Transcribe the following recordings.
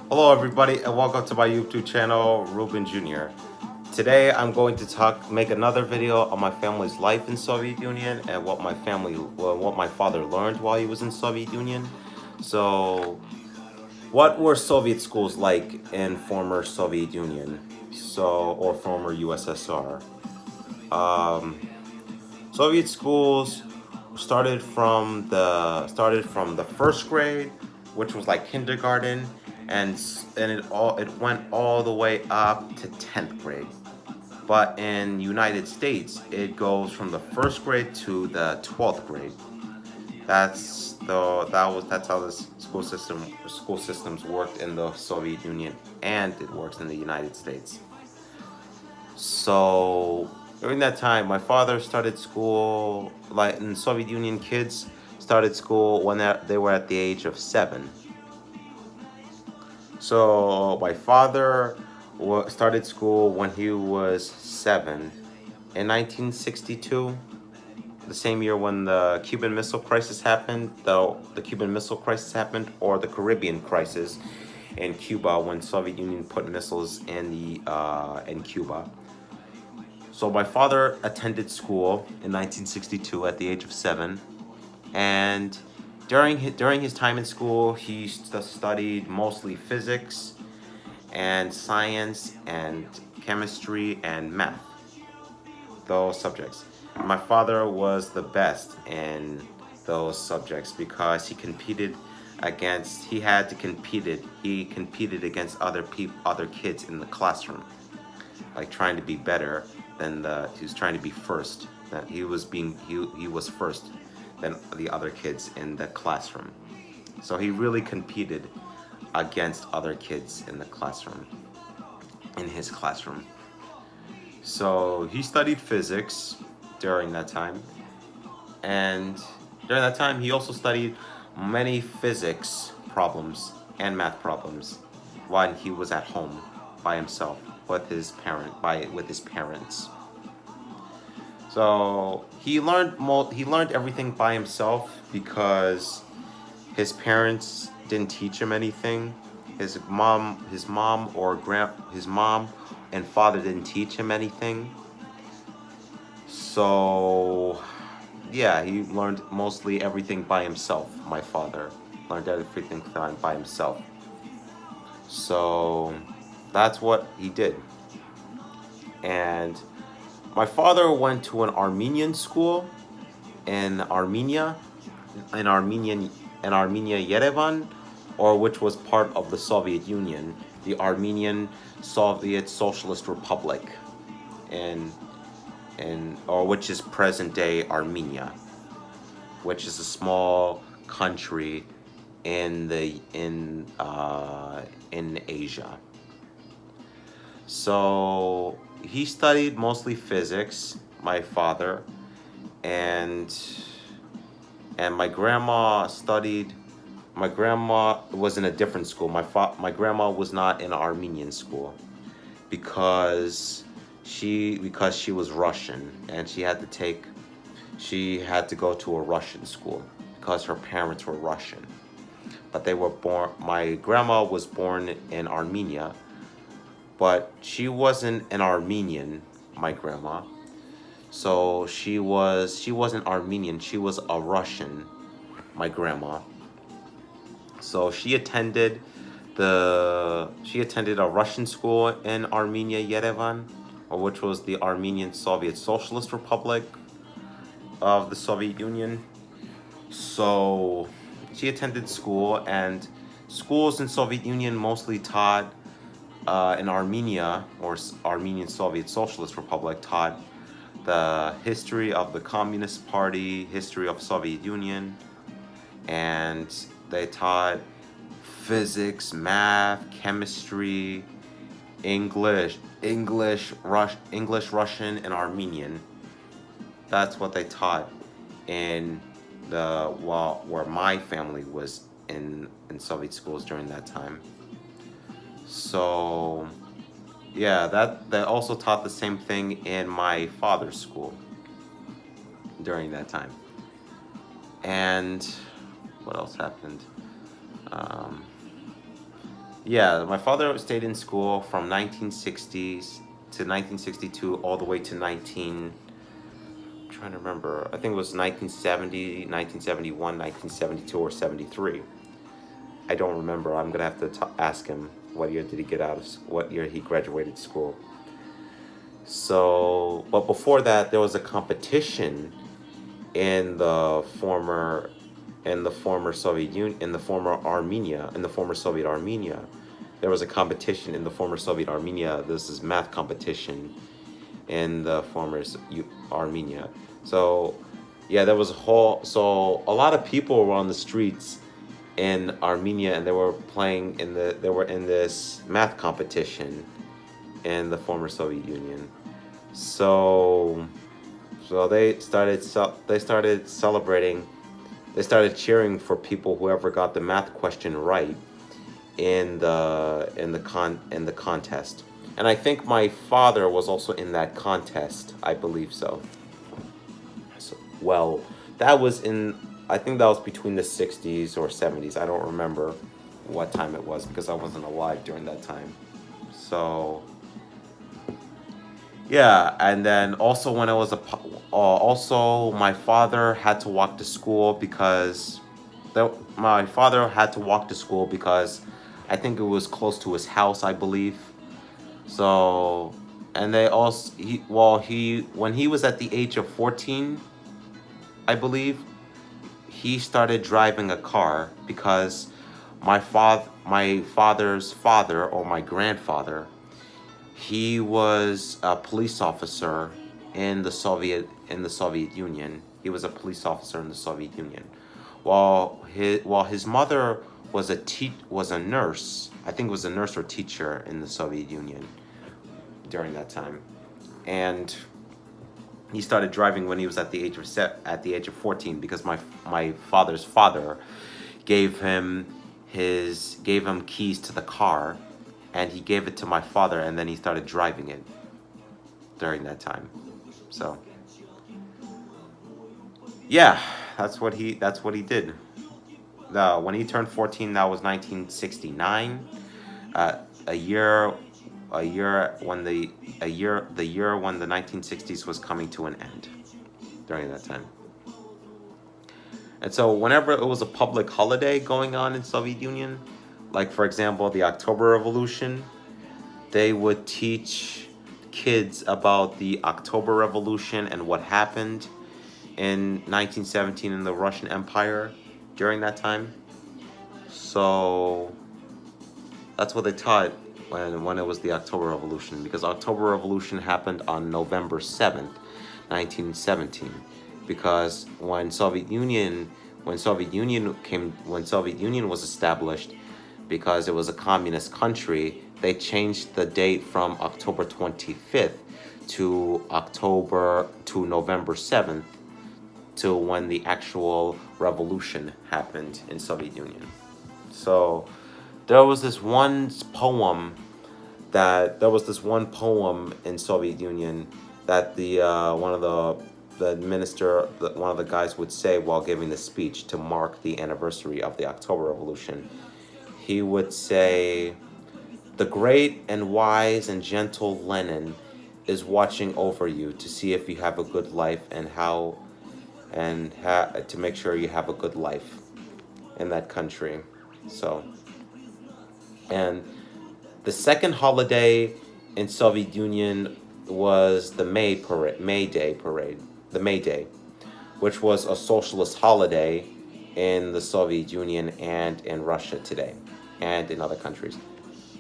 Hello everybody and welcome to my YouTube channel, Ruben Jr. Today I'm going to make another video on my family's life in Soviet Union and what my father learned while he was in Soviet Union. So, what were Soviet schools like in former Soviet Union? Or former USSR? Um, Soviet schools started from the first grade, which was like kindergarten, and it went all the way up to 10th grade. But in United States, it goes from the first grade to the 12th grade. That's how the school systems worked in the Soviet Union, and it works in the United States. So during that time, my father started school, like in Soviet Union, kids started school when they were at the age of 7. So my father started school when he was 7 in 1962, the same year when the Cuban Missile Crisis happened, the Cuban Missile Crisis happened, or the Caribbean Crisis in Cuba when Soviet Union put missiles in Cuba. So my father attended school in 1962 at the age of 7, and during his time in school, he studied mostly physics and science and chemistry and math, those subjects. My father was the best in those subjects because he competed against other kids in the classroom, like trying to be better he was trying to be first. That he was first than the other kids in the classroom. So he really competed against other kids in his classroom. So he studied physics during that time, and during that time he also studied many physics problems and math problems when he was at home by himself with his parents. So he learned everything by himself because his parents didn't teach him anything. His mom and father didn't teach him anything. So yeah, he learned mostly everything by himself. My father learned everything by himself. So that's what he did. And my father went to an Armenian school in Armenia, Yerevan, or which was part of the Soviet Union, the Armenian Soviet Socialist Republic, or which is present day Armenia, which is a small country in Asia. So he studied mostly physics, my father, and my grandma studied. My grandma was in a different school. My grandma was not in an Armenian school because she was Russian, and she had to go to a Russian school because her parents were Russian. But my grandma was born in Armenia, but she wasn't an Armenian, my grandma. So she wasn't Armenian, she was a Russian, my grandma. So she attended a Russian school in Armenia, Yerevan, which was the Armenian Soviet Socialist Republic of the Soviet Union. So she attended school, and schools in Soviet Union mostly taught in Armenia, or Armenian Soviet Socialist Republic, taught the history of the Communist Party, history of Soviet Union, and they taught physics, math, chemistry, English, Russian, and Armenian. That's what they taught where my family was in Soviet schools during that time. So yeah, they also taught the same thing in my father's school during that time. And what else happened? Yeah, my father stayed in school from 1960s to 1962 all the way to 19, I'm trying to remember. I think it was 1970, 1971, 1972, or 73. I don't remember. I'm gonna have to ask him what year did he get out of what year he graduated school. So, but before that, there was a competition in the former Soviet Union, in the former Armenia, in the former Soviet Armenia. There was a competition in the former Soviet Armenia. This is math competition in the former Armenia. So, yeah, there was a whole. So a lot of people were on the streets in Armenia, and they were playing in the. They were in this math competition in the former Soviet Union. So, so they started celebrating. They started cheering for people whoever got the math question right in the contest. And I think my father was also in that contest. I believe so. So, well, that was in, I think that was between the 60s or 70s. I don't remember what time it was because I wasn't alive during that time. So, yeah, and then also when I was also my father had to walk to school because my father had to walk to school because I think it was close to his house, I believe. So, and they also he when he was at the age of 14, I believe, he started driving a car because my father's father, or my grandfather, he was a police officer in the Soviet Union. He was a police officer in the Soviet Union. While his mother was a nurse. I think was a nurse or teacher in the Soviet Union during that time. And he started driving when he was at the age of 14 because my father's father gave him keys to the car, and he gave it to my father, and then he started driving it during that time. So, yeah, that's what he did. When he turned 14, that was 1969. Uh, a year the year when the 1960s was coming to an end during that time. And so whenever it was a public holiday going on in Soviet Union, like for example the October Revolution, they would teach kids about the October Revolution and what happened in 1917 in the Russian Empire during that time. So that's what they taught when it was the October Revolution, because October Revolution happened on November 7th, 1917. Because when Soviet Union was established, because it was a communist country, they changed the date from October 25th to November 7th, to when the actual revolution happened in Soviet Union. So there was this one poem in Soviet Union that the one of the guys would say while giving the speech to mark the anniversary of the October Revolution. He would say, "The great and wise and gentle Lenin is watching over you to see if you have a good life to make sure you have a good life in that country." So, and the second holiday in Soviet Union was the May Day, which was a socialist holiday in the Soviet Union and in Russia today, and in other countries.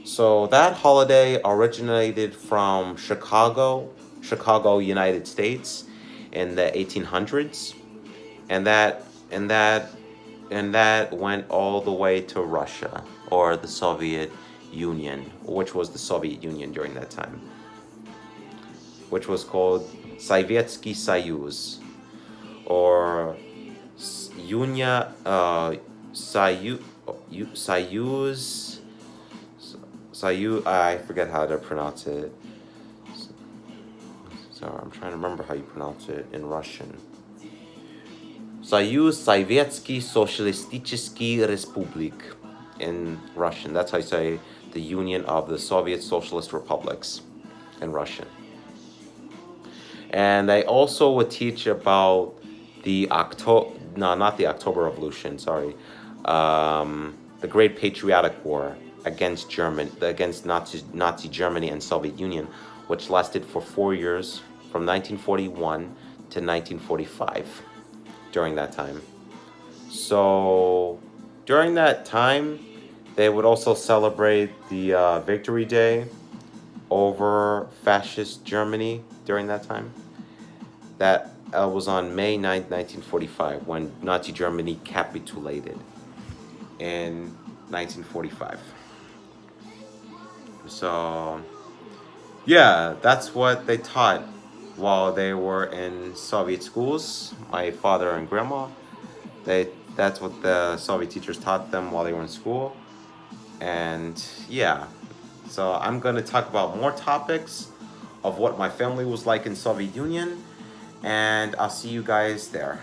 So that holiday originated from Chicago, United States, in the 1800s, and that went all the way to Russia, or the Soviet Union, which was the Soviet Union during that time, which was called Советский Союз, or Unia Soyuz. I forget how to pronounce it. So I'm trying to remember how you pronounce it in Russian. Союз Советский Социалистический Республик. in Russian. That's how you say the Union of the Soviet Socialist Republics in Russian. And I also would teach about the not the October Revolution, sorry, the Great Patriotic War against Nazi Germany and Soviet Union, which lasted for 4 years, from 1941 to 1945. During that time, so during that time, they would also celebrate the Victory Day over fascist Germany during that time. That was on May 9th, 1945, when Nazi Germany capitulated in 1945. So, yeah, that's what they taught while they were in Soviet schools. My father and grandma, that's what the Soviet teachers taught them while they were in school. And yeah, so I'm going to talk about more topics of what my family was like in Soviet Union, and I'll see you guys there.